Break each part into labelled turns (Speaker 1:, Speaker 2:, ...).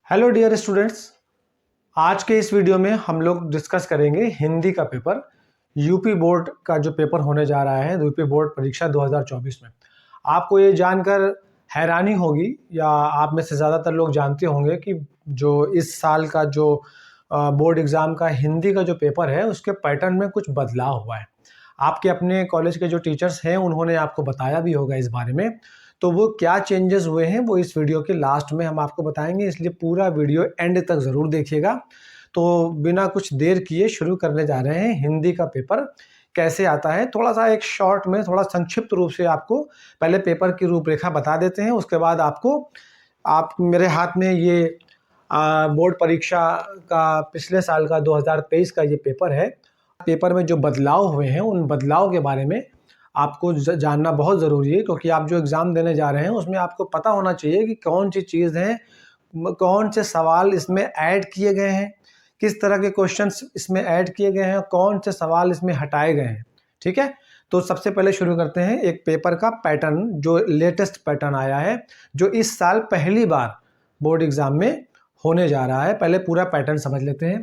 Speaker 1: Hello dear students, आज के इस वीडियो में हम लोग डिस्कस करेंगे हिंदी का पेपर। यूपी बोर्ड का जो पेपर होने जा रहा है, यूपी बोर्ड परीक्षा 2024 में। आपको ये जानकर हैरानी होगी या आप में से ज़्यादातर लोग जानते होंगे कि जो इस साल का जो बोर्ड एग्ज़ाम का हिंदी का जो पेपर है उसके पैटर्न में कुछ बदलाव हुआ है। आपके अपने कॉलेज के जो टीचर्स हैं उन्होंने आपको बताया भी होगा इस बारे में। तो वो क्या चेंजेस हुए हैं वो इस वीडियो के लास्ट में हम आपको बताएंगे, इसलिए पूरा वीडियो एंड तक ज़रूर देखिएगा। तो बिना कुछ देर किए शुरू करने जा रहे हैं। हिंदी का पेपर कैसे आता है, थोड़ा सा एक शॉर्ट में थोड़ा संक्षिप्त रूप से आपको पहले पेपर की रूपरेखा बता देते हैं। उसके बाद आप मेरे हाथ में ये बोर्ड परीक्षा का पिछले साल का 2023 का ये पेपर है। पेपर में जो बदलाव हुए हैं उन बदलाव के बारे में आपको जानना बहुत ज़रूरी है, क्योंकि आप जो एग्ज़ाम देने जा रहे हैं उसमें आपको पता होना चाहिए कि कौन सी चीज़ है, कौन से सवाल इसमें ऐड किए गए हैं, किस तरह के क्वेश्चंस इसमें ऐड किए गए हैं, कौन से सवाल इसमें हटाए गए हैं। ठीक है, तो सबसे पहले शुरू करते हैं एक पेपर का पैटर्न, जो लेटेस्ट पैटर्न आया है, जो इस साल पहली बार बोर्ड एग्ज़ाम में होने जा रहा है। पहले पूरा पैटर्न समझ लेते हैं।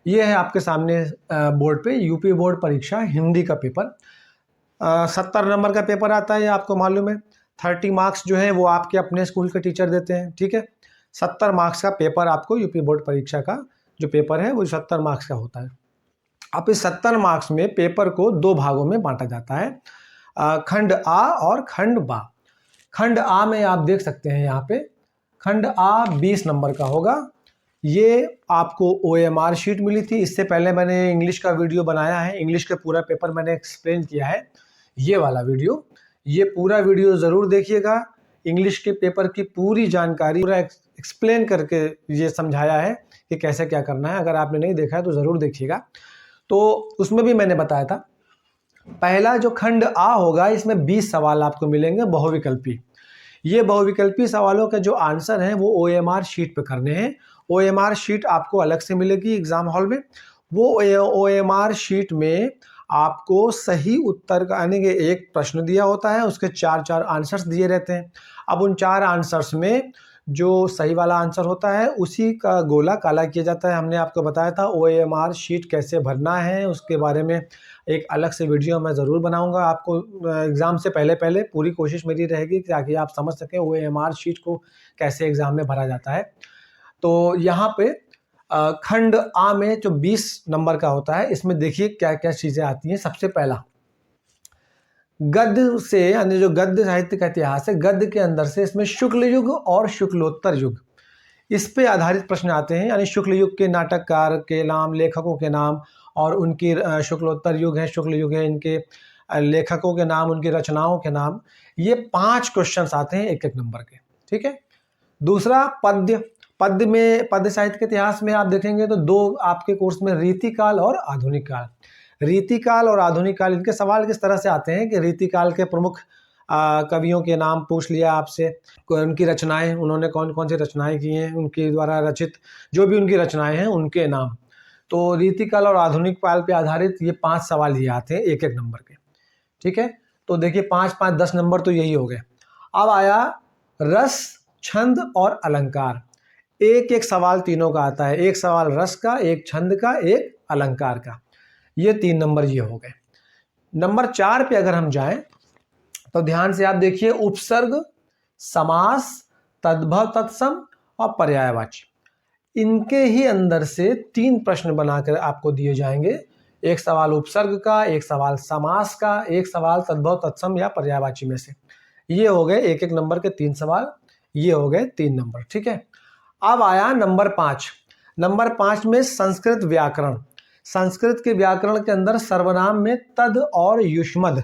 Speaker 1: ये है आपके सामने बोर्ड पे यूपी बोर्ड परीक्षा हिंदी का पेपर। 70 नंबर का पेपर आता है, ये आपको मालूम है। 30 मार्क्स जो है वो आपके अपने स्कूल के टीचर देते हैं। ठीक है, 70 मार्क्स का पेपर आपको यूपी बोर्ड परीक्षा का जो पेपर है वो 70 मार्क्स का होता है। अब इस 70 मार्क्स में पेपर को दो भागों में बांटा जाता है, खंड आ और खंड बा। खंड आ में आप देख सकते हैं यहाँ पे खंड आ 20 नंबर का होगा। ये आपको OMR शीट मिली थी। इससे पहले मैंने इंग्लिश का वीडियो बनाया है, इंग्लिश का पूरा पेपर मैंने एक्सप्लेन किया है। ये वाला वीडियो, ये पूरा वीडियो ज़रूर देखिएगा। इंग्लिश के पेपर की पूरी जानकारी पूरा एक्सप्लेन करके ये समझाया है कि कैसे क्या करना है। अगर आपने नहीं देखा है तो ज़रूर देखिएगा। तो उसमें भी मैंने बताया था, पहला जो खंड आ होगा इसमें 20 सवाल आपको मिलेंगे बहुविकल्पी। ये बहुविकल्पी सवालों के जो आंसर हैं वो OMR शीट पे करने हैं। OMR शीट आपको अलग से मिलेगी एग्जाम हॉल में। वो OMR शीट में आपको सही उत्तर का यानी कि एक प्रश्न दिया होता है, उसके 4 आंसर्स दिए रहते हैं। अब उन 4 आंसर्स में जो सही वाला आंसर होता है उसी का गोला काला किया जाता है। हमने आपको बताया था OMR शीट कैसे भरना है, उसके बारे में एक अलग से वीडियो मैं ज़रूर बनाऊंगा। आपको एग्ज़ाम से पहले पूरी कोशिश मेरी रहेगी ताकि आप समझ सकें OMR शीट को कैसे एग्ज़ाम में भरा जाता है। तो यहाँ पे खंड आ में जो 20 नंबर का होता है, इसमें देखिए क्या क्या चीज़ें आती हैं। सबसे पहला गद्य से, यानी जो गद्य साहित्य का इतिहास है, गद्य के अंदर से इसमें शुक्ल युग और शुक्लोत्तर युग, इस पे आधारित प्रश्न आते हैं। यानी शुक्ल युग के नाटककार के नाम, लेखकों के नाम, और उनकी शुक्लोत्तर युग है, शुक्ल युग है, इनके लेखकों के नाम, उनकी रचनाओं के नाम। ये 5 क्वेश्चंस आते हैं एक नंबर के। ठीक है, दूसरा पद्य। पद्य में, पद्य साहित्य के इतिहास में आप देखेंगे तो 2 आपके कोर्स में रीतिकाल और आधुनिक काल। रीतिकाल और आधुनिक काल, इनके सवाल किस तरह से आते हैं कि रीतिकाल के प्रमुख कवियों के नाम पूछ लिया आपसे, उनकी रचनाएं, उन्होंने कौन कौन सी रचनाएं की हैं, उनके द्वारा रचित जो भी उनकी रचनाएं हैं उनके नाम। तो रीतिकाल और आधुनिक काल पे आधारित ये 5 सवाल ये आते हैं एक नंबर के। ठीक है, तो देखिए 5 5 10 नंबर तो यही हो गए। अब आया रस, छंद और अलंकार। एक सवाल तीनों का आता है, एक सवाल रस का, एक छंद का, एक अलंकार का। ये 3 नंबर ये हो गए। नंबर 4 पे अगर हम जाएं तो ध्यान से आप देखिए, उपसर्ग, समास, तद्भव तत्सम और पर्यायवाची, इनके ही अंदर से 3 प्रश्न बनाकर आपको दिए जाएंगे। एक सवाल उपसर्ग का, एक सवाल समास का, एक सवाल तद्भव तत्सम या पर्यायवाची में से। ये हो गए एक नंबर के 3 सवाल, ये हो गए 3 नंबर। ठीक है, अब आया नंबर 5। नंबर 5 में संस्कृत व्याकरण। संस्कृत के व्याकरण के अंदर सर्वनाम में तद और युष्मद।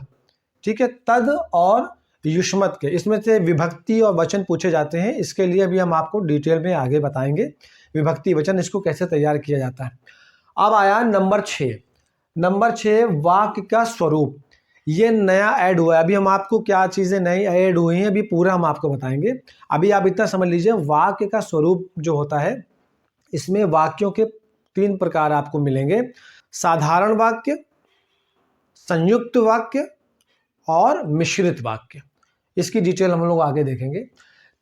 Speaker 1: ठीक है, तद और युष्मत के, इसमें से विभक्ति और वचन पूछे जाते हैं। इसके लिए भी हम आपको डिटेल में आगे बताएंगे, विभक्ति वचन इसको कैसे तैयार किया जाता है। अब आया नंबर 6। नंबर 6 वाक्य का स्वरूप। ये नया ऐड हुआ है। अभी हम आपको क्या चीज़ें नई ऐड हुई हैं अभी पूरा हम आपको बताएंगे। अभी आप इतना समझ लीजिए, वाक्य का स्वरूप जो होता है, इसमें वाक्यों के 3 प्रकार आपको मिलेंगे, साधारण वाक्य, संयुक्त वाक्य और मिश्रित वाक्य। इसकी डिटेल हम लोग आगे देखेंगे।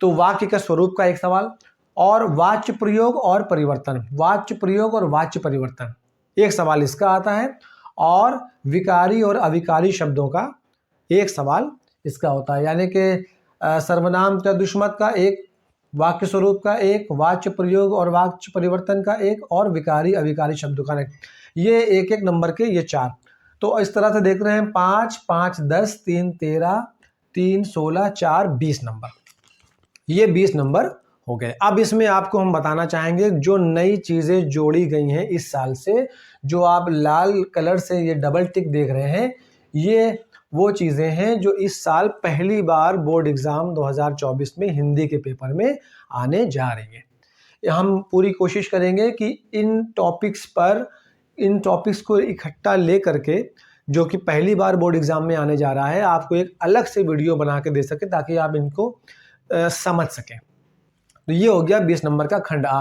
Speaker 1: तो वाक्य का स्वरूप का एक सवाल, और वाच्य प्रयोग और परिवर्तन, वाच्य प्रयोग और वाच्य परिवर्तन, एक सवाल इसका आता है। और विकारी और अविकारी शब्दों का एक सवाल इसका होता है, यानी कि सर्वनाम तद्दुश्मत का एक, वाक्य स्वरूप का एक, वाच्य प्रयोग और वाच्य परिवर्तन का एक, और विकारी अविकारी शब्दों का एक। ये एक एक नंबर के ये 4। तो इस तरह से देख रहे हैं 5, 5, 10, 3, 13, 3, 16, 4, 20 नंबर, ये 20 नंबर हो गए। अब इसमें आपको हम बताना चाहेंगे जो नई चीज़ें जोड़ी गई हैं इस साल से, जो आप लाल कलर से ये डबल टिक देख रहे हैं, ये वो चीज़ें हैं जो इस साल पहली बार बोर्ड एग्ज़ाम 2024 में हिंदी के पेपर में आने जा रही है। हम पूरी कोशिश करेंगे कि इन टॉपिक्स को इकट्ठा ले करके, जो कि पहली बार बोर्ड एग्ज़ाम में आने जा रहा है, आपको एक अलग से वीडियो बना के दे सके ताकि आप इनको समझ सकें। तो ये हो गया 20 नंबर का खंड आ।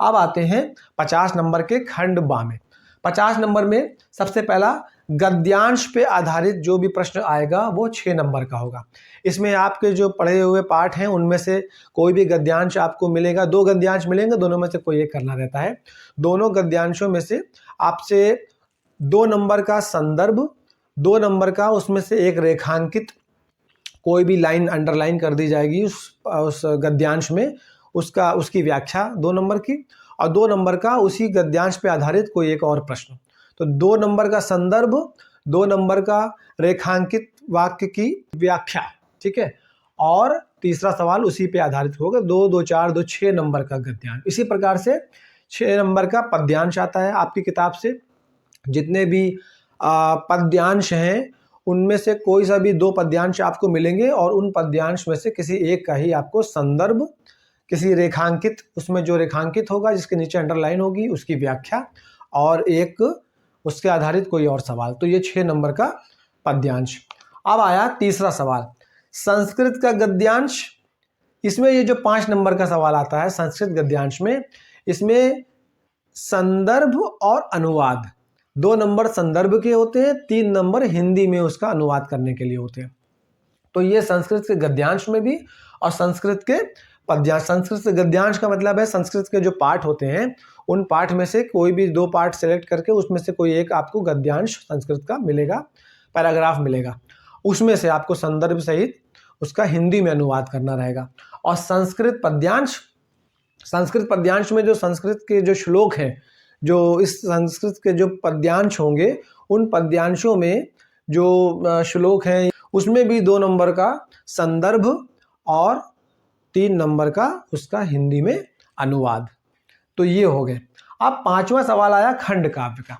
Speaker 1: अब आते हैं 50 नंबर के खंड बा में। 50 नंबर में सबसे पहला गद्यांश पे आधारित जो भी प्रश्न आएगा वो 6 नंबर का होगा। इसमें आपके जो पढ़े हुए पाठ हैं उनमें से कोई भी गद्यांश आपको मिलेगा, 2 गद्यांश मिलेंगे, दोनों में से कोई एक करना रहता है। दोनों गद्यांशों में से आपसे 2 नंबर का संदर्भ, 2 नंबर का उसमें से एक रेखांकित कोई भी लाइन अंडरलाइन कर दी जाएगी उस गद्यांश में, उसकी व्याख्या 2 नंबर की, और 2 नंबर का उसी गद्यांश पे आधारित कोई एक और प्रश्न। तो 2 नंबर का संदर्भ, 2 नंबर का रेखांकित वाक्य की व्याख्या, ठीक है, और तीसरा सवाल उसी पे आधारित होगा। 2, 2, 4, 2, 6 नंबर का गद्यांश। इसी प्रकार से 6 नंबर का पद्यांश आता है आपकी किताब से। जितने भी पद्यांश हैं उनमें से कोई सा भी 2 पद्यांश आपको मिलेंगे, और उन पद्यांश में से किसी एक का ही आपको संदर्भ, किसी रेखांकित, उसमें जो रेखांकित होगा जिसके नीचे अंडरलाइन होगी उसकी व्याख्या, और एक उसके आधारित कोई और सवाल। तो ये 6 नंबर का पद्यांश। अब आया तीसरा सवाल, संस्कृत का गद्यांश। इसमें ये जो 5 नंबर का सवाल आता है संस्कृत गद्यांश में, इसमें संदर्भ और अनुवाद, 2 नंबर संदर्भ के होते हैं, 3 नंबर हिंदी में उसका अनुवाद करने के लिए होते हैं। तो ये संस्कृत के गद्यांश में भी और संस्कृत के पद्यांश। संस्कृत के गद्यांश का मतलब है संस्कृत के जो पाठ होते हैं उन पाठ में से कोई भी 2 पाठ सेलेक्ट करके उसमें से कोई एक आपको गद्यांश संस्कृत का मिलेगा, पैराग्राफ मिलेगा, उसमें से आपको संदर्भ सहित उसका हिंदी में अनुवाद करना रहेगा। और संस्कृत पद्यांश में जो संस्कृत के जो श्लोक हैं, जो इस संस्कृत के जो पद्यांश होंगे, उन पद्यांशों में जो श्लोक हैं उसमें भी 2 नंबर का संदर्भ और 3 नंबर का उसका हिंदी में अनुवाद। तो ये हो गए। अब 5वां सवाल आया खंड काव्य का।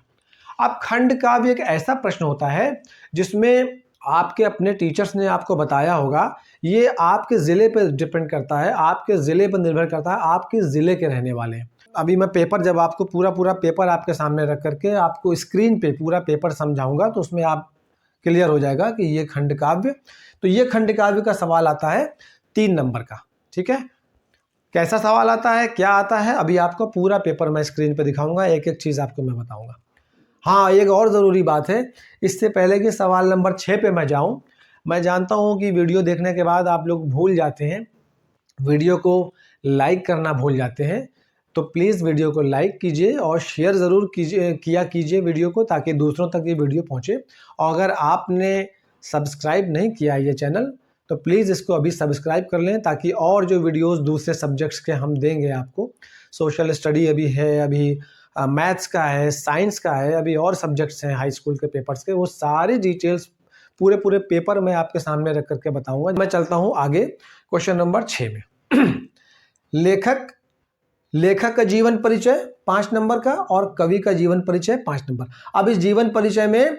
Speaker 1: अब खंड काव्य एक ऐसा प्रश्न होता है जिसमें आपके अपने टीचर्स ने आपको बताया होगा, ये आपके ज़िले पर डिपेंड करता है, आपके ज़िले पर निर्भर करता है, आपके ज़िले के रहने वाले हैं। अभी मैं पेपर, जब आपको पूरा पेपर आपके सामने रख करके आपको स्क्रीन पे पूरा पेपर समझाऊंगा तो उसमें आप क्लियर हो जाएगा कि ये खंड काव्य। तो ये खंड काव्य का सवाल आता है 3 नंबर का, ठीक है। कैसा सवाल आता है, क्या आता है, अभी आपको पूरा पेपर मैं स्क्रीन पे दिखाऊंगा, एक एक चीज़ आपको मैं बताऊंगा। हाँ, एक और ज़रूरी बात है, इससे पहले कि सवाल नंबर 6 पे मैं जाऊं, मैं जानता हूं कि वीडियो देखने के बाद आप लोग भूल जाते हैं, वीडियो को लाइक करना भूल जाते हैं। तो प्लीज़ वीडियो को लाइक कीजिए और शेयर ज़रूर कीजिए वीडियो को, ताकि दूसरों तक ये वीडियो पहुँचे। और अगर आपने सब्सक्राइब नहीं किया ये चैनल तो प्लीज़ इसको अभी सब्सक्राइब कर लें, ताकि और जो वीडियोस दूसरे सब्जेक्ट्स के हम देंगे आपको, सोशल स्टडी अभी है, अभी मैथ्स का है, साइंस का है, अभी और सब्जेक्ट्स हैं हाई स्कूल के पेपर्स के, वो सारी डिटेल्स पूरे पेपर में आपके सामने रख करके बताऊंगा। मैं चलता हूँ आगे क्वेश्चन नंबर 6 में। लेखक का जीवन परिचय 5 नंबर का और कवि का जीवन परिचय 5 नंबर। अब इस जीवन परिचय में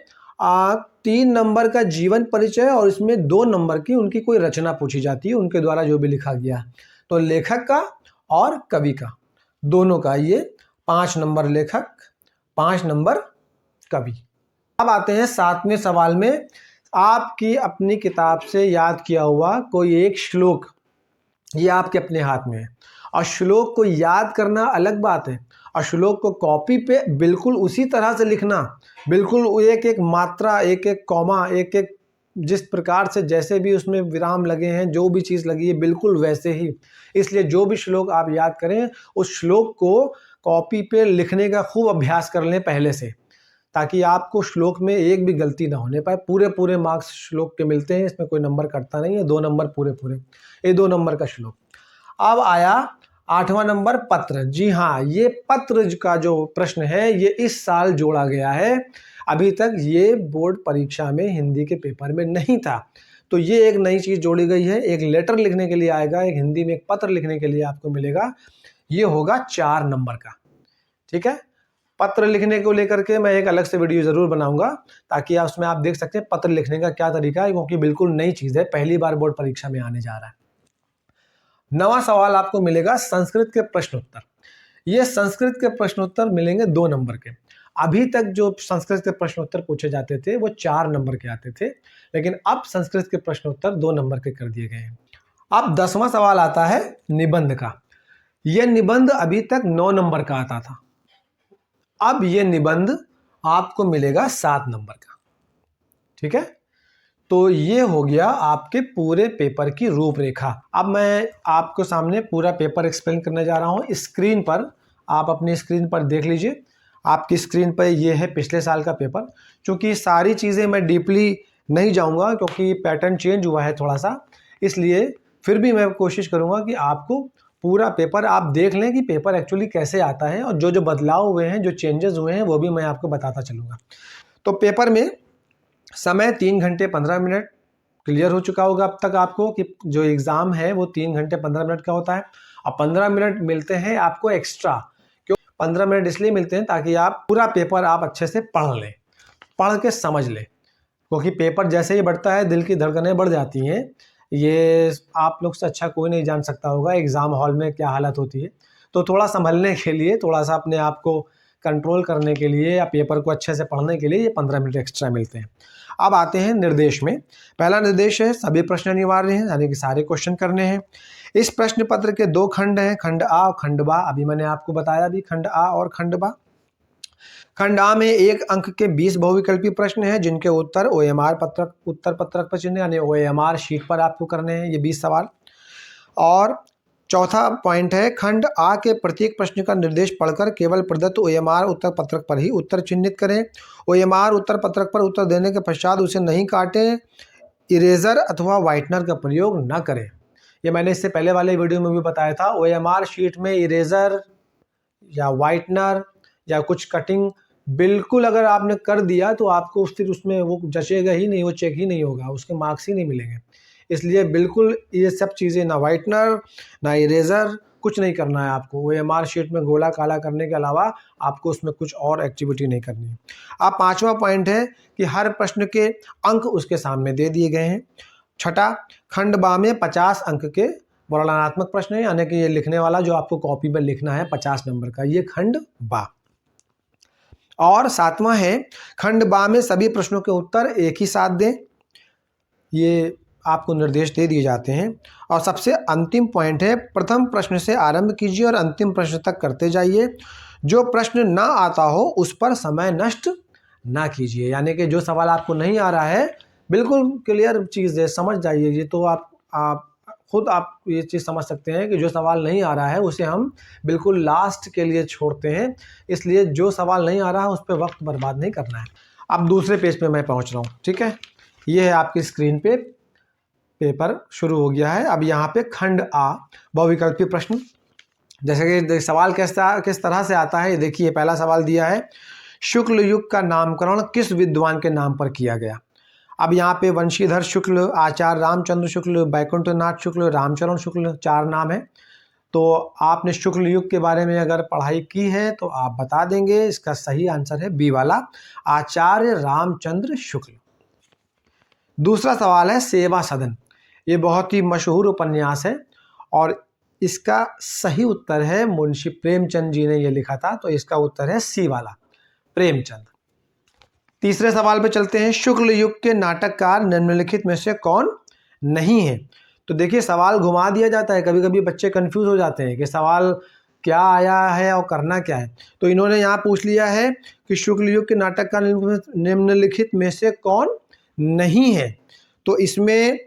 Speaker 1: 3 नंबर का जीवन परिचय और इसमें 2 नंबर की उनकी कोई रचना पूछी जाती है, उनके द्वारा जो भी लिखा गया। तो लेखक का और कवि का दोनों का ये 5 नंबर लेखक, 5 नंबर कवि। अब आते हैं 7वें सवाल में। आपकी अपनी किताब से याद किया हुआ कोई एक श्लोक, ये आपके अपने हाथ में है, और श्लोक को याद करना अलग बात है, और श्लोक को कॉपी पे बिल्कुल उसी तरह से लिखना, बिल्कुल एक एक मात्रा, एक एक कॉमा, एक एक जिस प्रकार से जैसे भी उसमें विराम लगे हैं, जो भी चीज़ लगी है बिल्कुल वैसे ही। इसलिए जो भी श्लोक आप याद करें उस श्लोक को कॉपी पे लिखने का खूब अभ्यास कर लें पहले से, ताकि आपको श्लोक में एक भी गलती ना होने पाए। पूरे पूरे मार्क्स श्लोक के मिलते हैं, इसमें कोई नंबर कटता नहीं है, 2 नंबर पूरे पूरे। ये 2 नंबर का श्लोक। अब आया 8वां नंबर पत्र। जी हाँ, ये पत्र का जो प्रश्न है ये इस साल जोड़ा गया है। अभी तक ये बोर्ड परीक्षा में हिंदी के पेपर में नहीं था, तो ये एक नई चीज़ जोड़ी गई है। एक लेटर लिखने के लिए आएगा, एक हिंदी में एक पत्र लिखने के लिए आपको मिलेगा। ये होगा 4 नंबर का। ठीक है, पत्र लिखने को लेकर के मैं एक अलग से वीडियो जरूर बनाऊंगा, ताकि उसमें आप देख सकते हैं पत्र लिखने का क्या तरीका है, क्योंकि बिल्कुल नई चीज़ है, पहली बार बोर्ड परीक्षा में आने जा रहा है। 9वां सवाल आपको मिलेगा संस्कृत के प्रश्न उत्तर। ये संस्कृत के प्रश्न उत्तर मिलेंगे 2 नंबर के। अभी तक जो संस्कृत के प्रश्न उत्तर पूछे जाते थे वो 4 नंबर के आते थे, लेकिन अब संस्कृत के प्रश्न उत्तर 2 नंबर के कर दिए गए हैं। अब 10वां सवाल आता है निबंध का। यह निबंध अभी तक 9 नंबर का आता था, अब यह निबंध आपको मिलेगा 7 नंबर का। ठीक है, तो ये हो गया आपके पूरे पेपर की रूपरेखा। अब मैं आपको सामने पूरा पेपर एक्सप्लेन करने जा रहा हूँ। स्क्रीन पर आप अपनी स्क्रीन पर देख लीजिए। आपकी स्क्रीन पर ये है पिछले साल का पेपर। क्योंकि सारी चीज़ें मैं डीपली नहीं जाऊँगा, क्योंकि पैटर्न चेंज हुआ है थोड़ा सा, इसलिए फिर भी मैं कोशिश करूँगा कि आपको पूरा पेपर आप देख लें कि पेपर एक्चुअली कैसे आता है, और जो जो बदलाव हुए हैं, जो चेंजेस हुए हैं, वो भी मैं आपको बताता चलूँगा। तो पेपर में समय 3 घंटे 15 मिनट क्लियर हो चुका होगा अब तक आपको कि जो एग्ज़ाम है वो 3 घंटे 15 मिनट का होता है, और 15 मिनट मिलते हैं आपको एक्स्ट्रा। क्यों 15 मिनट इसलिए मिलते हैं? ताकि आप पूरा पेपर आप अच्छे से पढ़ लें, पढ़ के समझ लें, क्योंकि पेपर जैसे ही बढ़ता है दिल की धड़कनें बढ़ जाती हैं। ये आप लोग से अच्छा कोई नहीं जान सकता होगा एग्ज़ाम हॉल में क्या हालत होती है। तो थोड़ा संभलने के लिए, थोड़ा सा अपने आप को कंट्रोल करने के लिए, या पेपर को अच्छे से पढ़ने के लिए ये 15 मिनट एक्स्ट्रा मिलते हैं। अब आते हैं निर्देश में। पहला निर्देश है सभी प्रश्न अनिवार्य हैं, यानी कि सारे क्वेश्चन करने हैं। इस प्रश्न पत्र के 2 खंड हैं, खंड आ और खंड बा। अभी मैंने आपको बताया भी खंड आ और खंड बा। खंड आ में 1 अंक के 20 बहुविकल्पी प्रश्न हैं, जिनके उत्तर OMR पत्रक उत्तर पत्रक पर चिन्ह यानी OMR शीट पर आपको करने हैं ये 20 सवाल। और चौथा पॉइंट है खंड आ के प्रत्येक प्रश्न का निर्देश पढ़कर केवल प्रदत्त OMR उत्तर पत्रक पर ही उत्तर चिन्हित करें। OMR उत्तर पत्रक पर उत्तर देने के पश्चात उसे नहीं काटें। इरेजर अथवा वाइटनर का प्रयोग न करें। ये मैंने इससे पहले वाले वीडियो में भी बताया था। OMR शीट में इरेजर या वाइटनर या कुछ कटिंग बिल्कुल अगर आपने कर दिया तो आपको फिर उसमें वो जचेगा ही नहीं, वो चेक ही नहीं होगा, उसके मार्क्स ही नहीं मिलेंगे। इसलिए बिल्कुल ये सब चीज़ें, ना वाइटनर ना इरेजर, कुछ नहीं करना है आपको। OMR शीट में गोला काला करने के अलावा आपको उसमें कुछ और एक्टिविटी नहीं करनी है। अब 5वां पॉइंट है कि हर प्रश्न के अंक उसके सामने दे दिए गए हैं। छठा, खंड बा में 50 अंक के वर्णनात्मक प्रश्न है, यानी कि ये लिखने वाला जो आपको कॉपी में लिखना है 50 नंबर का, ये खंड बा। और 7वां है खंड बा में सभी प्रश्नों के उत्तर एक ही साथ दें। ये आपको निर्देश दे दिए जाते हैं। और सबसे अंतिम पॉइंट है प्रथम प्रश्न से आरंभ कीजिए और अंतिम प्रश्न तक करते जाइए। जो प्रश्न ना आता हो उस पर समय नष्ट ना कीजिए, यानी कि जो सवाल आपको नहीं आ रहा है बिल्कुल क्लियर चीज़ है, समझ जाइए। ये तो आप खुद आप ये चीज़ समझ सकते हैं कि जो सवाल नहीं आ रहा है उसे हम बिल्कुल लास्ट के लिए छोड़ते हैं। इसलिए जो सवाल नहीं आ रहा है उस पर वक्त बर्बाद नहीं करना है। अब दूसरे पेज पे मैं पहुंच रहा हूँ। ठीक है, ये है आपकी स्क्रीन पे पेपर शुरू हो गया है। अब यहाँ पे खंड आ बहुविकल्पी प्रश्न, जैसे कि सवाल किस तरह से आता है। देखिए पहला सवाल दिया है शुक्ल युग का नामकरण किस विद्वान के नाम पर किया गया। अब यहाँ पे वंशीधर शुक्ल, आचार्य रामचंद्र शुक्ल, बैकुंठनाथ शुक्ल, रामचरण शुक्ल, 4 नाम है। तो आपने शुक्ल युग के बारे में अगर पढ़ाई की है तो आप बता देंगे। इसका सही आंसर है बी वाला, आचार्य रामचंद्र शुक्ल। दूसरा सवाल है सेवा सदन। ये बहुत ही मशहूर उपन्यास है और इसका सही उत्तर है मुंशी प्रेमचंद जी ने ये लिखा था, तो इसका उत्तर है सी वाला, प्रेमचंद। तीसरे सवाल पे चलते हैं शुक्ल युग के नाटककार निम्नलिखित में से कौन नहीं है। तो देखिए सवाल घुमा दिया जाता है, कभी कभी बच्चे कंफ्यूज हो जाते हैं कि सवाल क्या आया है और करना क्या है। तो इन्होंने यहाँ पूछ लिया है कि शुक्ल युग के नाटककार निम्नलिखित में से कौन नहीं है। तो इसमें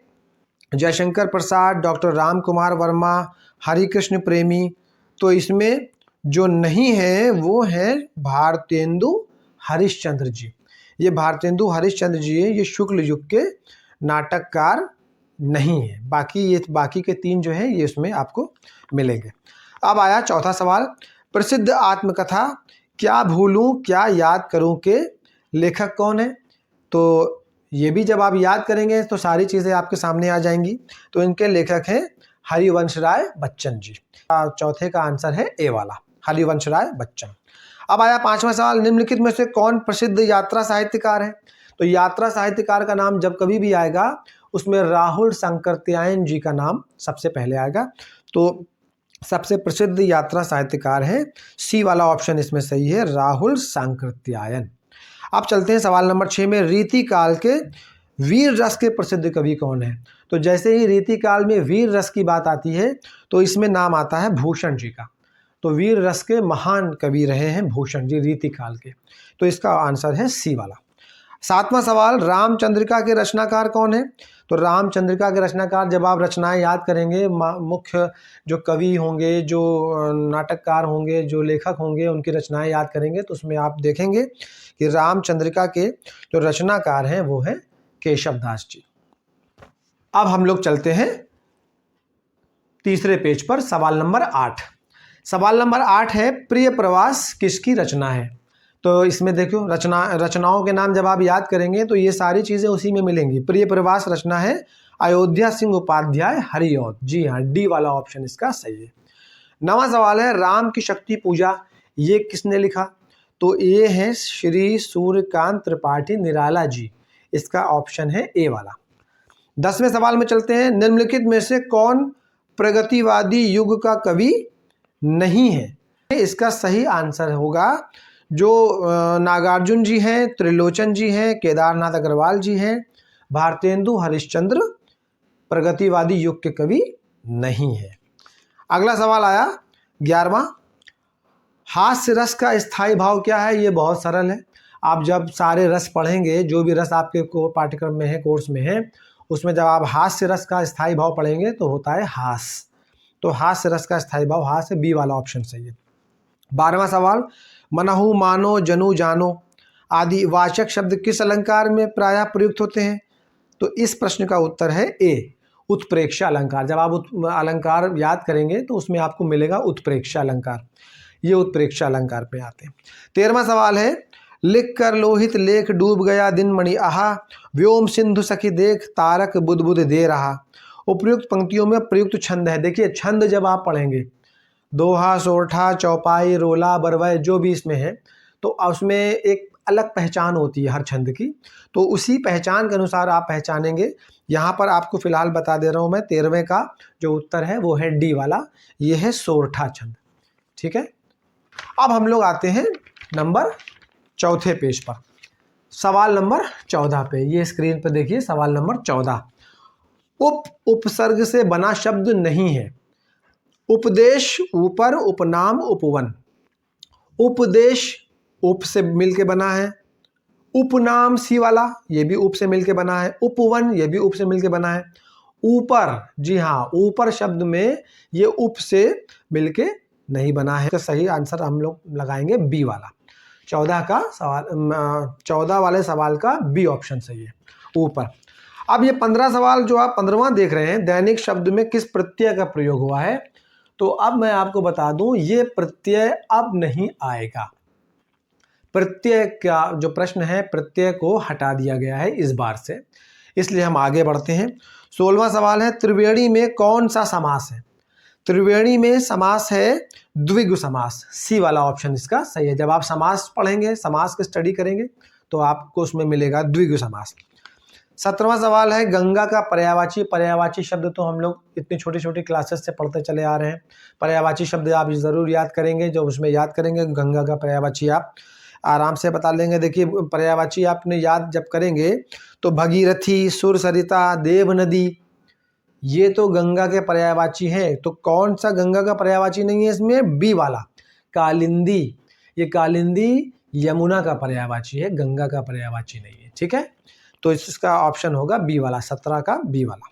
Speaker 1: जयशंकर प्रसाद, डॉक्टर राम कुमार वर्मा, हरिकृष्ण प्रेमी। तो इसमें जो नहीं है वो है भारतेंदु हरिश्चंद्र जी। ये भारतेंदु हरिश्चंद्र जी है, ये शुक्ल युग के नाटककार नहीं है। बाकी के 3 जो है ये इसमें आपको मिलेंगे। अब आया चौथा सवाल, प्रसिद्ध आत्मकथा क्या भूलूं क्या याद करूं के लेखक कौन है? तो ये भी जब आप याद करेंगे तो सारी चीज़ें आपके सामने आ जाएंगी। तो इनके लेखक हैं हरिवंश राय बच्चन जी। चौथे का आंसर है ए वाला, हरिवंश राय बच्चन। अब आया 5वां सवाल, निम्नलिखित में से कौन प्रसिद्ध यात्रा साहित्यकार है? तो यात्रा साहित्यकार का नाम जब कभी भी आएगा उसमें राहुल सांकृत्यायन जी का नाम सबसे पहले आएगा। तो सबसे प्रसिद्ध यात्रा साहित्यकार है, सी वाला ऑप्शन इसमें सही है, राहुल सांकृत्यायन। अब चलते हैं सवाल नंबर 6 में, रीति काल के वीर रस के प्रसिद्ध कवि कौन है? तो जैसे ही रीति काल में वीर रस की बात आती है तो इसमें नाम आता है भूषण जी का। तो वीर रस के महान कवि रहे हैं भूषण जी रीति काल के। तो इसका आंसर है सी वाला। 7वां सवाल, रामचंद्रिका के रचनाकार कौन है? तो रामचंद्रिका के रचनाकार, जब आप रचनाएं याद करेंगे, मुख्य जो कवि होंगे, जो नाटककार होंगे, जो लेखक होंगे, उनकी रचनाएं याद करेंगे तो उसमें आप देखेंगे कि रामचंद्रिका के जो रचनाकार हैं वो हैं केशव दास जी। अब हम लोग चलते हैं तीसरे पेज पर, सवाल नंबर 8। सवाल नंबर 8 है, प्रिय प्रवास किसकी रचना है? तो इसमें देखो रचनाओं के नाम जब आप याद करेंगे तो ये सारी चीज़ें उसी में मिलेंगी। प्रिय प्रवास रचना है अयोध्या सिंह उपाध्याय हरिऔध। जी हाँ, डी वाला ऑप्शन इसका सही है। 9वां सवाल है, राम की शक्ति पूजा ये किसने लिखा? तो ये है श्री सूर्यकांत त्रिपाठी निराला जी। इसका ऑप्शन है ए वाला। 10वें सवाल में चलते हैं, निम्नलिखित में से कौन प्रगतिवादी युग का कवि नहीं है? इसका सही आंसर होगा जो नागार्जुन जी हैं, त्रिलोचन जी हैं, केदारनाथ अग्रवाल जी हैं, भारतेंदु हरिश्चंद्र प्रगतिवादी युग के कवि नहीं है। अगला सवाल आया 11वां, हास्य रस का स्थायी भाव क्या है? ये बहुत सरल है। आप जब सारे रस पढ़ेंगे, जो भी रस आपके पाठ्यक्रम में है, कोर्स में है, उसमें जब आप हास्य रस का स्थायी भाव पढ़ेंगे तो होता है हास। तो हास्य रस का स्थायी भाव हास है, बी वाला ऑप्शन सही है। 12वां सवाल, मनहु मानो जनु जानो आदि वाचक शब्द किस अलंकार में प्रायः प्रयुक्त होते हैं? तो इस प्रश्न का उत्तर है ए, उत्प्रेक्षा अलंकार। जब आप अलंकार याद करेंगे तो उसमें आपको मिलेगा उत्प्रेक्षा अलंकार। ये उत्प्रेक्षा अलंकार पे आते हैं। 13वां सवाल है, लिख कर लोहित लेख डूब गया दिन मणि आहा, व्योम सिंधु सखी देख तारक बुध बुध दे रहा। उपयुक्त पंक्तियों में प्रयुक्त छंद है। देखिए छंद जब आप पढ़ेंगे, दोहा, सोरठा, चौपाई, रोला, बरवय, जो भी इसमें है, तो उसमें एक अलग पहचान होती है हर छंद की। तो उसी पहचान के अनुसार आप पहचानेंगे। यहाँ पर आपको फिलहाल बता दे रहा हूँ मैं, 13वें का जो उत्तर है वो है डी वाला, ये है सोरठा छंद। ठीक है। अब हम लोग आते हैं नंबर 4 पेज पर, सवाल नंबर 14 पे। ये स्क्रीन पर देखिए सवाल नंबर 14। उपसर्ग से बना शब्द नहीं है। उपदेश ऊपर, उपनाम उपवन। उपदेश उप से मिलके बना है, उपनाम सी वाला ये भी उप से मिलके बना है, उपवन ये भी उप से मिलके बना है। ऊपर, जी हाँ, ऊपर शब्द में ये उप से मिलके नहीं बना है। तो सही आंसर हम लोग लगाएंगे बी वाला। 14 का सवाल, 14 वाले सवाल का बी ऑप्शन सही है, ऊपर। अब ये 15 सवाल जो आप 15वां देख रहे हैं, दैनिक शब्द में किस प्रत्यय का प्रयोग हुआ है? तो अब मैं आपको बता दूं, ये प्रत्यय अब नहीं आएगा। प्रत्यय का जो प्रश्न है, प्रत्यय को हटा दिया गया है इस बार से, इसलिए हम आगे बढ़ते हैं। 16वां सवाल है, त्रिवेणी में कौन सा समास है? त्रिवेणी में समास है द्विगु समास। सी वाला ऑप्शन इसका सही है। जब आप समास पढ़ेंगे, समास की स्टडी करेंगे तो आपको उसमें मिलेगा द्विगु समास। 17वां सवाल है, गंगा का पर्यायवाची। पर्यायवाची शब्द तो हम लोग इतनी छोटी छोटी क्लासेस से पढ़ते चले आ रहे हैं। पर्यायवाची शब्द आप ज़रूर याद करेंगे। जो उसमें याद करेंगे गंगा का पर्यायवाची आप आराम से बता लेंगे। देखिए पर्यायवाची आपने याद जब करेंगे तो भगीरथी, सुर सरिता, देव नदी, ये तो गंगा के पर्यायवाची हैं। तो कौन सा गंगा का पर्यायवाची नहीं है इसमें? बी वाला, कालिंदी। ये कालिंदी यमुना का पर्यायवाची है, गंगा का पर्यायवाची नहीं है। ठीक है। तो इसका ऑप्शन होगा बी वाला, 17 का बी वाला।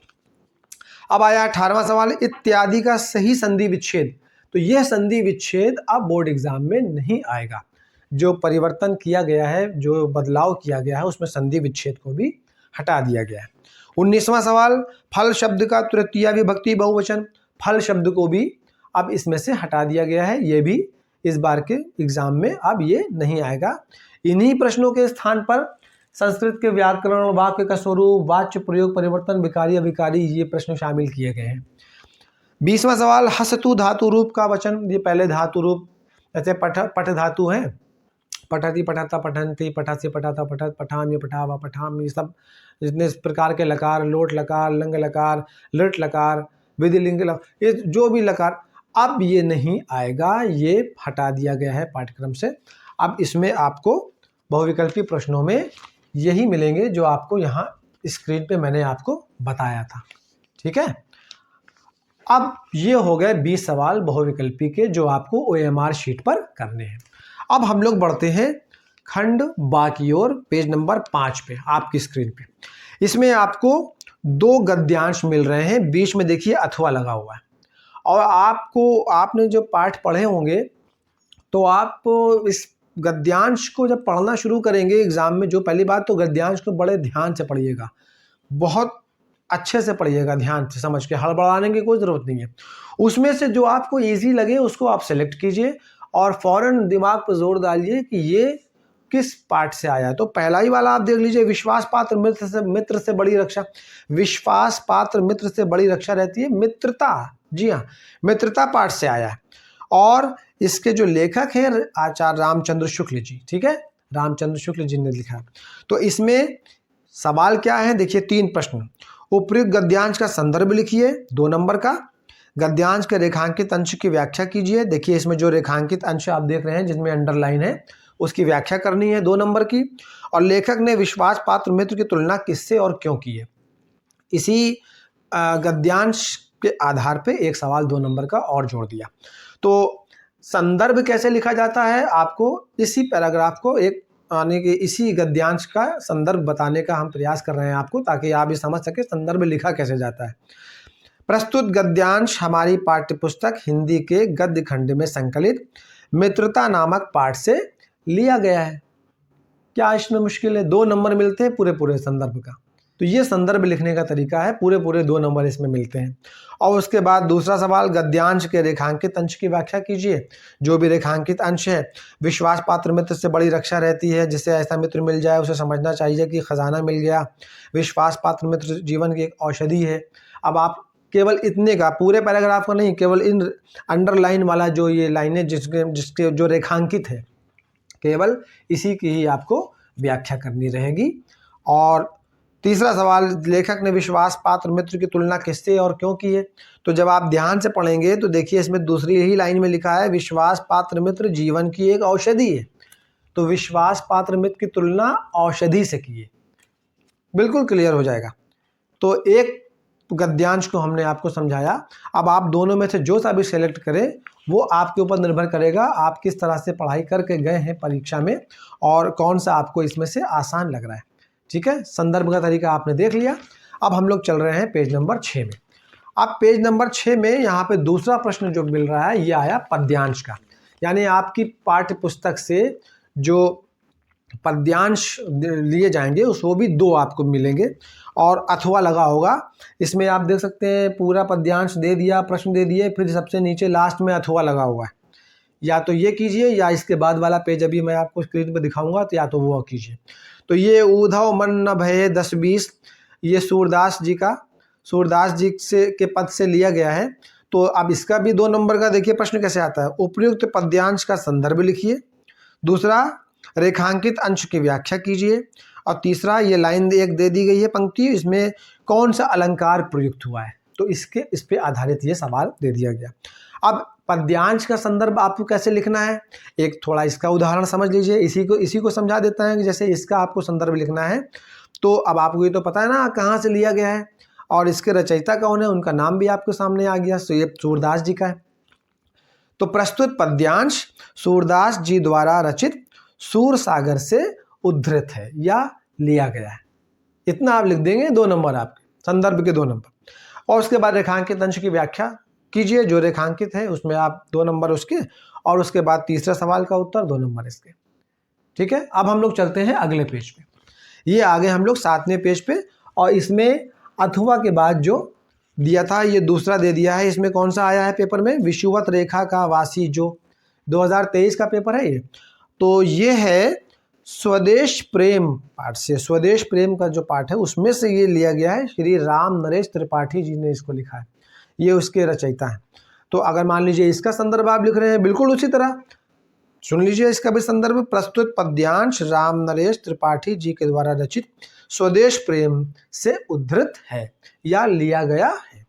Speaker 1: अब आया 18वां सवाल, इत्यादि का सही संधि विच्छेद। तो यह संधि विच्छेद अब बोर्ड एग्जाम में नहीं आएगा। जो परिवर्तन किया गया है, जो बदलाव किया गया है, उसमें संधि विच्छेद को भी हटा दिया गया है। 19वां सवाल, फल शब्द का तृतीया विभक्ति बहुवचन। फल शब्द को भी अब इसमें से हटा दिया गया है, ये भी इस बार के एग्जाम में अब ये नहीं आएगा। इन्हीं प्रश्नों के स्थान पर संस्कृत के व्याकरण, वाक्य का स्वरूप, वाच्य प्रयोग परिवर्तन, विकारी अविकारी, ये प्रश्न शामिल किए गए हैं। 20वां सवाल, हसतु धातु रूप का वचन। ये पहले धातु रूप, जैसे पठ धातु है, पठति पठता पठन्ति, पठस्य पठाता पठत, पठाम्य पठावा पठाम, ये सब जितने इस प्रकार के लकार, लोट लकार, लंग लकार, लृट लकार, विधिलिंग लकार, ये जो भी लकार, अब ये नहीं आएगा, ये हटा दिया गया है पाठ्यक्रम से। अब इसमें आपको बहुविकल्पी प्रश्नों में यही मिलेंगे जो आपको यहाँ स्क्रीन पे मैंने आपको बताया था। ठीक है, अब ये हो गए 20 सवाल बहुविकल्पी के जो आपको OMR शीट पर करने हैं। अब हम लोग बढ़ते हैं खंड बा की ओर, पेज नंबर 5 पे आपकी स्क्रीन पे। इसमें आपको 2 गद्यांश मिल रहे हैं, बीच में देखिए अथवा लगा हुआ है। और आपने जो पाठ पढ़े होंगे तो आप इस गद्यांश को जब पढ़ना शुरू करेंगे एग्जाम में, जो पहली बात तो गद्यांश को बड़े ध्यान से पढ़िएगा, बहुत अच्छे से पढ़िएगा, ध्यान से समझ के, हड़बड़ाने की कोई ज़रूरत नहीं है। उसमें से जो आपको इजी लगे उसको आप सेलेक्ट कीजिए और फौरन दिमाग पर जोर डालिए कि ये किस पाठ से आया है। तो पहला ही वाला आप देख लीजिए, विश्वास पात्र मित्र से बड़ी रक्षा। विश्वास पात्र मित्र से बड़ी रक्षा रहती है, मित्रता, जी हाँ, मित्रता पाठ से आया है। और इसके जो लेखक हैं आचार्य रामचंद्र शुक्ल जी, ठीक है, रामचंद्र शुक्ल जी ने लिखा। तो इसमें सवाल क्या है, देखिए 3 प्रश्न। उपयुक्त गद्यांश का संदर्भ लिखिए, 2 नंबर का। गद्यांश के रेखांकित अंश की व्याख्या कीजिए। देखिए इसमें जो रेखांकित अंश आप देख रहे हैं जिसमें अंडरलाइन है, उसकी व्याख्या करनी है, 2 नंबर की। और लेखक ने विश्वास पात्र मित्र की तुलना किससे और क्यों की है। इसी गद्यांश के आधार पे एक सवाल 2 नंबर का और जोड़ दिया। तो संदर्भ कैसे लिखा जाता है, आपको इसी पैराग्राफ को एक यानी कि इसी गद्यांश का संदर्भ बताने का हम प्रयास कर रहे हैं आपको, ताकि आप ये समझ सके संदर्भ लिखा कैसे जाता है। प्रस्तुत गद्यांश हमारी पाठ्यपुस्तक हिंदी के गद्य खंड में संकलित मित्रता नामक पाठ से लिया गया है। क्या इसमें मुश्किल है, 2 नंबर मिलते हैं पूरे संदर्भ का। तो ये संदर्भ लिखने का तरीका है, पूरे 2 नंबर इसमें मिलते हैं। और उसके बाद दूसरा सवाल, गद्यांश के रेखांकित अंश की व्याख्या कीजिए। जो भी रेखांकित अंश है, विश्वास पात्र मित्र से बड़ी रक्षा रहती है, जिसे ऐसा मित्र मिल जाए उसे समझना चाहिए कि खजाना मिल गया। विश्वास पात्र मित्र जीवन की एक औषधि है। अब आप केवल इतने का, पूरे पैराग्राफ का नहीं, केवल इन अंडरलाइन वाला जो ये लाइनें जिसके जो रेखांकित है, केवल इसी की ही आपको व्याख्या करनी रहेगी। और तीसरा सवाल, लेखक ने विश्वास पात्र मित्र की तुलना किससे और क्यों की है। तो जब आप ध्यान से पढ़ेंगे तो देखिए इसमें दूसरी ही लाइन में लिखा है, विश्वास पात्र मित्र जीवन की एक औषधि है। तो विश्वास पात्र मित्र की तुलना औषधि से की है, बिल्कुल क्लियर हो जाएगा। तो एक गद्यांश को हमने आपको समझाया। अब आप दोनों में से जो सा भी सेलेक्ट करें वो आपके ऊपर निर्भर करेगा, आप किस तरह से पढ़ाई करके गए हैं परीक्षा में और कौन सा आपको इसमें से आसान लग रहा है। ठीक है, संदर्भ का तरीका आपने देख लिया। अब हम लोग चल रहे हैं पेज नंबर 6 में। अब पेज नंबर 6 में यहाँ पे दूसरा प्रश्न जो मिल रहा है, ये आया पद्यांश का। यानी आपकी पाठ्य पुस्तक से जो पद्यांश लिए जाएंगे उस वो भी 2 आपको मिलेंगे और अथवा लगा होगा। इसमें आप देख सकते हैं पूरा पद्यांश दे दिया, प्रश्न दे दिए, फिर सबसे नीचे लास्ट में अथवा लगा हुआ है। या तो ये कीजिए या इसके बाद वाला पेज अभी मैं आपको स्क्रीन पर दिखाऊंगा, तो या तो वो कीजिए। तो ये ऊधव मन न भये 10-20, ये सूरदास जी से के पद से लिया गया है। तो अब इसका भी 2 नंबर का देखिए प्रश्न कैसे आता है। उपयुक्त पद्यांश का संदर्भ लिखिए। दूसरा, रेखांकित अंश की व्याख्या कीजिए। और तीसरा, ये लाइन एक दे दी गई है पंक्ति, इसमें कौन सा अलंकार प्रयुक्त हुआ है, तो इस पे आधारित ये सवाल दे दिया गया। अब पद्यांश का संदर्भ आपको कैसे लिखना है, एक थोड़ा इसका उदाहरण समझ लीजिए। इसी को समझा देता है कि जैसे इसका आपको संदर्भ लिखना है, तो अब आपको ये तो पता है ना कहाँ से लिया गया है और इसके रचयिता कौन है, उनका नाम भी आपके सामने आ गया। तो ये सूरदास जी का है। तो प्रस्तुत पद्यांश सूरदास जी द्वारा रचित सूर सागर से उद्धृत है या लिया गया है। इतना आप लिख देंगे, 2 नंबर आपके, संदर्भ के 2 नंबर। और उसके बाद रेखांकित अंश की व्याख्या कीजिए, जो रेखांकित है उसमें आप 2 नंबर उसके, और उसके बाद तीसरा सवाल का उत्तर 2 नंबर इसके। ठीक है, अब हम लोग चलते हैं अगले पेज पे। ये आगे हम लोग 7वें पेज पे, और इसमें अथवा के बाद जो दिया था ये दूसरा दे दिया है। इसमें कौन सा आया है पेपर में, विषुवत रेखा का वासी, जो 2023 का पेपर है ये। तो ये है स्वदेश प्रेम पाठ से, स्वदेश प्रेम का जो पाठ है उसमें से ये लिया गया है। श्री राम नरेश त्रिपाठी जी ने इसको लिखा है, ये उसके रचयिता हैं। तो अगर मान लीजिए इसका संदर्भ आप लिख रहे हैं, बिल्कुल उसी तरह सुन लीजिए इसका भी संदर्भ। प्रस्तुत पद्यांश राम नरेश त्रिपाठी जी के द्वारा रचित स्वदेश प्रेम से उद्धृत है या लिया गया है।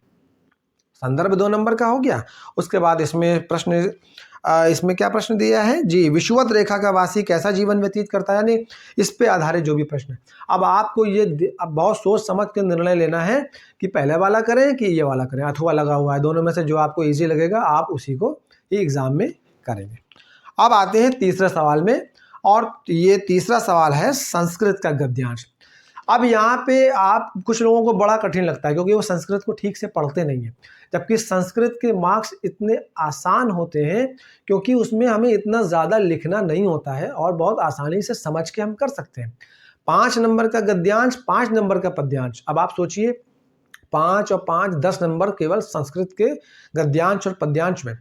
Speaker 1: संदर्भ 2 नंबर का हो गया। उसके बाद इसमें प्रश्न, इसमें क्या प्रश्न दिया है जी, विषुवत रेखा का वासी कैसा जीवन व्यतीत करता है, यानी इस पे आधारित जो भी प्रश्न है। अब आपको ये अब बहुत सोच समझ के निर्णय लेना है कि पहले वाला करें कि ये वाला करें। अथवा लगा हुआ है, दोनों में से जो आपको इजी लगेगा आप उसी को ही एग्जाम में करेंगे। अब आते हैं तीसरे सवाल में, और ये तीसरा सवाल है संस्कृत का गद्यांश। अब यहाँ पे आप कुछ लोगों को बड़ा कठिन लगता है क्योंकि वो संस्कृत को ठीक से पढ़ते नहीं हैं, जबकि संस्कृत के मार्क्स इतने आसान होते हैं क्योंकि उसमें हमें इतना ज़्यादा लिखना नहीं होता है और बहुत आसानी से समझ के हम कर सकते हैं। 5 नंबर का गद्यांश, 5 नंबर का पद्यांश। अब आप सोचिए 5 और 5 10 नंबर केवल संस्कृत के गद्यांश और पद्यांश में।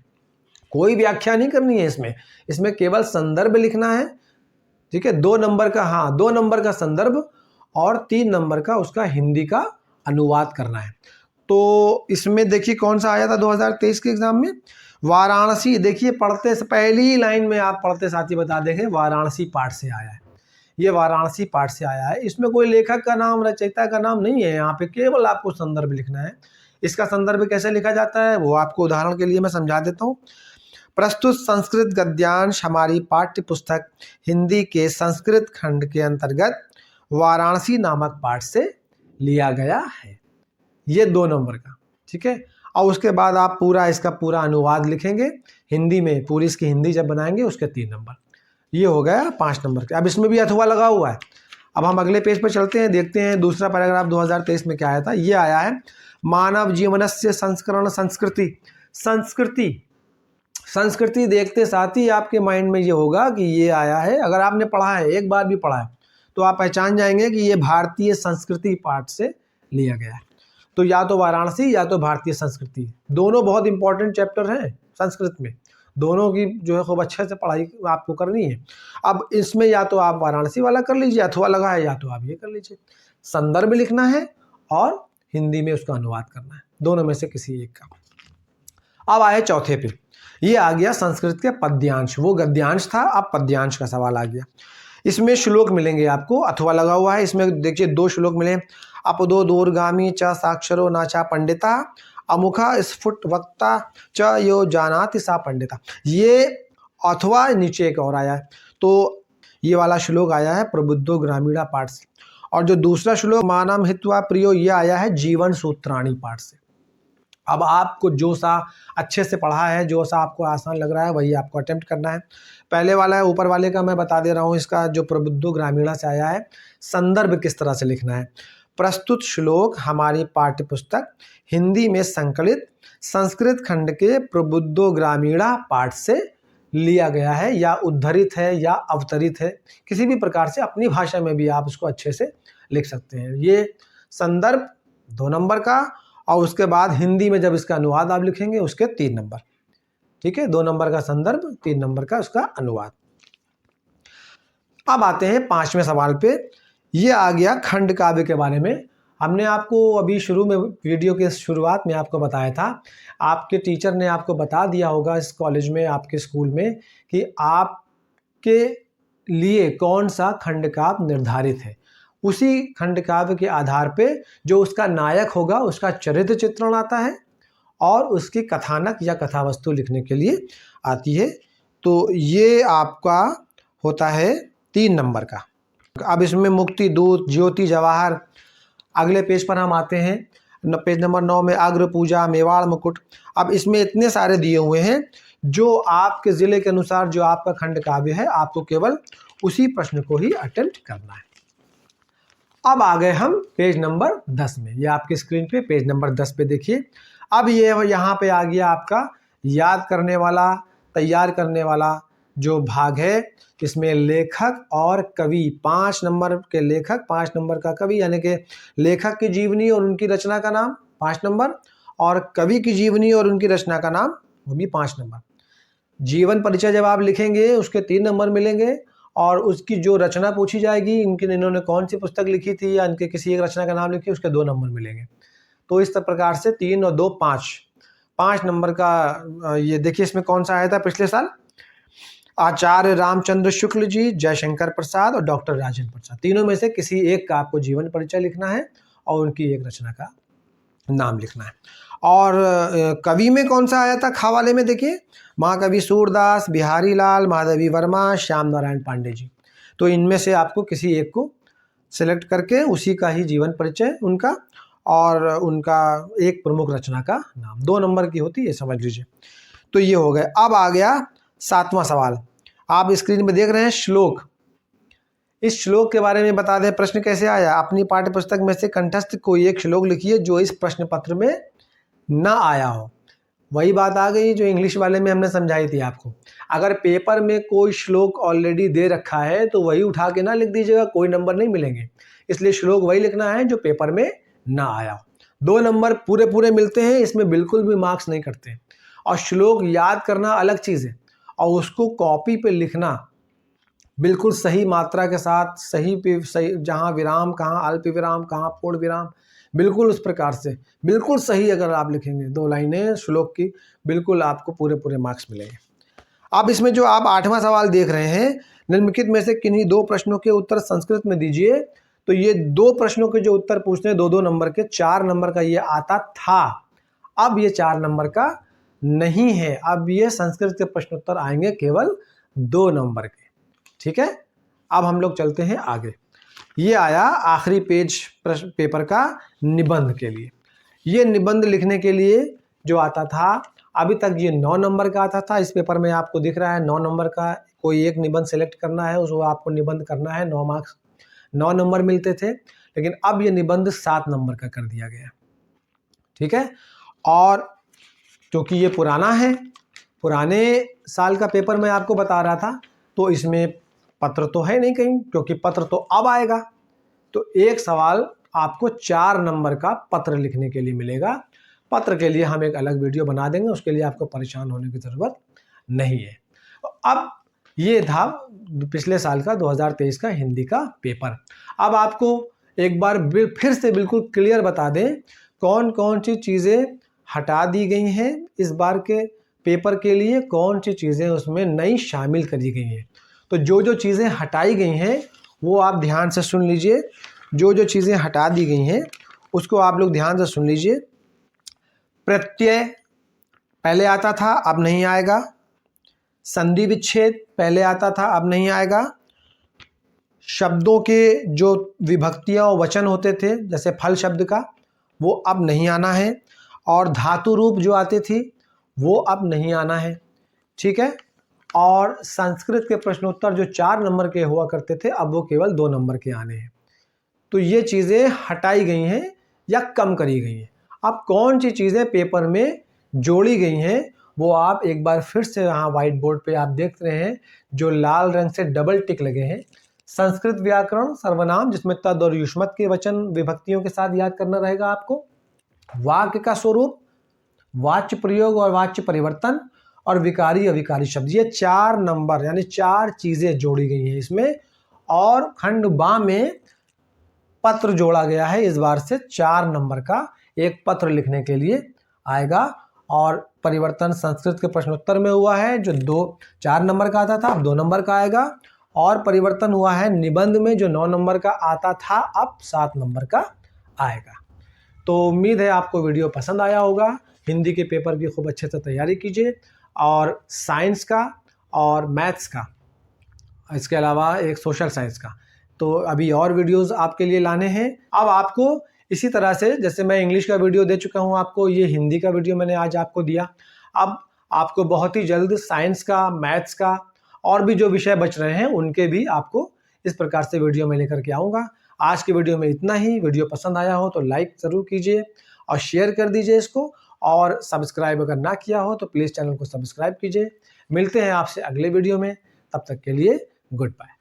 Speaker 1: कोई व्याख्या नहीं करनी है इसमें केवल संदर्भ लिखना है। ठीक है, 2 नंबर का, हाँ 2 नंबर का संदर्भ और 3 नंबर का उसका हिंदी का अनुवाद करना है। तो इसमें देखिए कौन सा आया था 2023 के एग्जाम में, वाराणसी। देखिए पढ़ते से पहली लाइन में आप पढ़ते साथ ही बता देंगे वाराणसी पाठ से आया है, ये वाराणसी पाठ से आया है। इसमें कोई लेखक का नाम, रचयिता का नाम नहीं है, यहाँ पे केवल आपको संदर्भ लिखना है। इसका संदर्भ कैसे लिखा जाता है वो आपको उदाहरण के लिए मैं समझा देता हूँ। प्रस्तुत संस्कृत गद्यांश हमारी पाठ्य पुस्तक हिंदी के संस्कृत खंड के अंतर्गत वाराणसी नामक पाठ से लिया गया है, ये 2 नंबर का। ठीक है, और उसके बाद आप पूरा इसका पूरा अनुवाद लिखेंगे हिंदी में, पूरी इसकी हिंदी जब बनाएंगे उसके 3 नंबर। ये हो गया 5 नंबर के। अब इसमें भी अथवा लगा हुआ है। अब हम अगले पेज पर चलते हैं, देखते हैं दूसरा पैराग्राफ 2023 में क्या आया था। ये आया है मानव जीवनस्य संस्करण संस्कृति। संस्कृति देखते साथ ही आपके माइंड में ये होगा कि ये आया है, अगर आपने पढ़ा है, एक बार भी पढ़ा है, तो आप पहचान जाएंगे कि ये भारतीय संस्कृति पाठ से लिया गया है। तो या तो वाराणसी या तो भारतीय संस्कृति, दोनों बहुत इंपॉर्टेंट चैप्टर हैं संस्कृत में, दोनों की जो है खूब अच्छे से पढ़ाई आपको करनी है। अब इसमें या तो आप वाराणसी वाला कर लीजिए, अथवा लगा है, या तो आप ये कर लीजिए। संदर्भ लिखना है और हिंदी में उसका अनुवाद करना है, दोनों में से किसी एक का। अब आए चौथे पे, ये आ गया संस्कृत के पद्यांश। वो गद्यांश था, अब पद्यांश का सवाल आ गया। इसमें श्लोक मिलेंगे आपको, अथवा लगा हुआ है। इसमें देखिए 2 श्लोक मिले, अपदो दूरगामी च साक्षरो नाचा पंडिता अमुखा स्फुट वक्ता च यो जानाति सा पंडिता। ये अथवा नीचे एक और आया है, तो ये वाला श्लोक आया है प्रबुद्धो ग्रामीणा पाठ से, और जो दूसरा श्लोक मानम हित्वा प्रियो ये आया है जीवन सूत्राणी पाठ से। अब आपको जो सा अच्छे से पढ़ा है, जो सा आपको आसान लग रहा है वही आपको अटेम्प्ट करना है। पहले वाला है, ऊपर वाले का मैं बता दे रहा हूँ, इसका जो प्रबुद्धो ग्रामीणा से आया है, संदर्भ किस तरह से लिखना है। प्रस्तुत श्लोक हमारी पाठ्य पुस्तक हिंदी में संकलित संस्कृत खंड के प्रबुद्धो ग्रामीणा पाठ से लिया गया है, या उद्धरित है या अवतरित है, किसी भी प्रकार से अपनी भाषा में भी आप उसको अच्छे से लिख सकते हैं। ये संदर्भ 2 नंबर का, और उसके बाद हिंदी में जब इसका अनुवाद आप लिखेंगे उसके 3 नंबर। ठीक है, 2 नंबर का संदर्भ, 3 नंबर का उसका अनुवाद। अब आते हैं 5वें सवाल पे। ये आ गया खंड काव्य के बारे में। हमने आपको अभी शुरू में, वीडियो के शुरुआत में आपको बताया था, आपके टीचर ने आपको बता दिया होगा इस कॉलेज में, आपके स्कूल में, कि आपके लिए कौन सा खंड काव्य निर्धारित है। उसी खंड काव्य के आधार पे जो उसका नायक होगा उसका चरित्र चित्रण आता है और उसकी कथानक या कथावस्तु लिखने के लिए आती है। तो ये आपका होता है 3 नंबर का। अब इसमें मुक्ति दूत, ज्योति जवाहर। अगले पेज पर हम आते हैं, पेज नंबर 9 में अग्र पूजा, मेवाड़ मुकुट। अब इसमें इतने सारे दिए हुए हैं, जो आपके ज़िले के अनुसार जो आपका खंड काव्य है, आपको केवल उसी प्रश्न को ही अटेम्प्ट करना है। अब आ गए हम पेज नंबर 10 में। ये आपकी स्क्रीन पे पेज नंबर 10 पे देखिए। अब ये यहाँ पे आ गया आपका याद करने वाला, तैयार करने वाला जो भाग है। इसमें लेखक और कवि, 5 नंबर के लेखक, 5 नंबर का कवि, यानी कि लेखक की जीवनी और उनकी रचना का नाम 5 नंबर, और कवि की जीवनी और उनकी रचना का नाम वो भी 5 नंबर। जीवन परिचय जब आप लिखेंगे उसके 3 नंबर मिलेंगे, और उसकी जो रचना पूछी जाएगी, इन्होंने कौन सी पुस्तक लिखी थी या इनके किसी एक रचना का नाम लिखी, उसके 2 नंबर मिलेंगे। तो इस प्रकार से 3 और 2 5 नंबर का ये देखिए इसमें कौन सा आया था पिछले साल, आचार्य रामचंद्र शुक्ल जी, जयशंकर प्रसाद और डॉक्टर राजेंद्र प्रसाद। तीनों में से किसी एक का आपको जीवन परिचय लिखना है और उनकी एक रचना का नाम लिखना है। और कवि में कौन सा आया था खा वाले में, देखिए महाकवि सूरदास, बिहारी लाल, माधवी वर्मा, श्याम नारायण पांडे जी। तो इनमें से आपको किसी एक को सिलेक्ट करके उसी का ही जीवन परिचय उनका और उनका एक प्रमुख रचना का नाम, 2 नंबर की होती है, समझ लीजिए। तो ये हो गए। अब आ गया 7वां सवाल, आप स्क्रीन में देख रहे हैं श्लोक। इस श्लोक के बारे में बता दें, प्रश्न कैसे आया। अपनी पाठ्य पुस्तक में से कंठस्थ कोई एक श्लोक लिखिए जो इस प्रश्न पत्र में न आया हो। वही बात आ गई जो इंग्लिश वाले में हमने समझाई थी आपको। अगर पेपर में कोई श्लोक ऑलरेडी दे रखा है तो वही उठा के ना लिख दीजिएगा, कोई नंबर नहीं मिलेंगे। इसलिए श्लोक वही लिखना है जो पेपर में ना आया हो। 2 नंबर पूरे पूरे मिलते हैं, इसमें बिल्कुल भी मार्क्स नहीं करते। और श्लोक याद करना अलग चीज़ है, और उसको कॉपी पे लिखना बिल्कुल सही मात्रा के साथ, सही पे सही, जहाँ विराम कहाँ अल्प विराम कहाँ पूर्ण विराम, बिल्कुल उस प्रकार से बिल्कुल सही अगर आप लिखेंगे 2 लाइनें श्लोक की, बिल्कुल आपको पूरे पूरे मार्क्स मिलेंगे। अब इसमें जो आप 8वां सवाल देख रहे हैं, निम्नलिखित में से किन्हीं 2 प्रश्नों के उत्तर संस्कृत में दीजिए। तो ये 2 प्रश्नों के जो उत्तर पूछते हैं 2-2 नंबर के, 4 नंबर का ये आता था, अब ये 4 नंबर का नहीं है। अब ये संस्कृत के प्रश्न उत्तर आएंगे केवल 2 नंबर के। ठीक है, अब हम लोग चलते हैं आगे। ये आया आखिरी पेज पेपर का निबंध के लिए। ये निबंध लिखने के लिए जो आता था, अभी तक ये 9 नंबर का आता था। इस पेपर में आपको दिख रहा है 9 नंबर का कोई एक निबंध सेलेक्ट करना है, उसको आपको निबंध करना है, 9 मार्क्स 9 नंबर मिलते थे। लेकिन अब ये निबंध 7 नंबर का कर दिया गया। ठीक है, और क्योंकि ये पुराना है, पुराने साल का पेपर मैं आपको बता रहा था, तो इसमें पत्र तो है नहीं कहीं, क्योंकि पत्र तो अब आएगा। तो एक सवाल आपको 4 नंबर का पत्र लिखने के लिए मिलेगा। पत्र के लिए हम एक अलग वीडियो बना देंगे, उसके लिए आपको परेशान होने की ज़रूरत नहीं है। अब ये था पिछले साल का 2023 का हिंदी का पेपर। अब आपको एक बार फिर से बिल्कुल क्लियर बता दें कौन कौन सी चीज़ें हटा दी गई हैं इस बार के पेपर के लिए, कौन सी चीज़ें उसमें नई शामिल करी गई हैं। तो जो जो चीज़ें हटाई गई हैं वो आप ध्यान से सुन लीजिए। जो जो चीज़ें हटा दी गई हैं उसको आप लोग ध्यान से सुन लीजिए। प्रत्यय पहले आता था, अब नहीं आएगा। संधि विच्छेद पहले आता था, अब नहीं आएगा। शब्दों के जो विभक्तियाँ और वचन होते थे, जैसे फल शब्द का, वो अब नहीं आना है। और धातु रूप जो आती थी वो अब नहीं आना है। ठीक है, और संस्कृत के प्रश्नोत्तर जो 4 नंबर के हुआ करते थे, अब वो केवल 2 नंबर के आने हैं। तो ये चीज़ें हटाई गई हैं या कम करी गई हैं। अब कौन सी चीज़ें पेपर में जोड़ी गई हैं वो आप एक बार फिर से यहाँ व्हाइट बोर्ड पे आप देख रहे हैं, जो लाल रंग से डबल टिक लगे हैं। संस्कृत व्याकरण सर्वनाम, जिसमें तद और युष्मत के वचन विभक्तियों के साथ याद करना रहेगा आपको। वाक्य का स्वरूप, वाच्य प्रयोग और वाच्य परिवर्तन, और विकारी अविकारी शब्द, ये 4 नंबर यानी 4 चीज़ें जोड़ी गई हैं इसमें। और खंड बा में पत्र जोड़ा गया है, इस बार से 4 नंबर का एक पत्र लिखने के लिए आएगा। और परिवर्तन संस्कृत के प्रश्नोत्तर में हुआ है, जो 4 नंबर का आता था अब 2 नंबर का आएगा। और परिवर्तन हुआ है निबंध में, जो 9 नंबर का आता था अब 7 नंबर का आएगा। तो उम्मीद है आपको वीडियो पसंद आया होगा। हिंदी के पेपर की खूब अच्छे से तैयारी कीजिए, और साइंस का और मैथ्स का, इसके अलावा एक सोशल साइंस का। तो अभी और वीडियोस आपके लिए लाने हैं। अब आपको इसी तरह से, जैसे मैं इंग्लिश का वीडियो दे चुका हूं आपको, ये हिंदी का वीडियो मैंने आज आपको दिया। अब आपको बहुत ही जल्द साइंस का, मैथ्स का और भी जो विषय बच रहे हैं उनके भी आपको इस प्रकार से वीडियो मैं लेकर के आऊँगा। आज की वीडियो में इतना ही। वीडियो पसंद आया हो तो लाइक ज़रूर कीजिए और शेयर कर दीजिए इसको, और सब्सक्राइब अगर ना किया हो तो प्लीज़ चैनल को सब्सक्राइब कीजिए। मिलते हैं आपसे अगले वीडियो में, तब तक के लिए गुड बाय।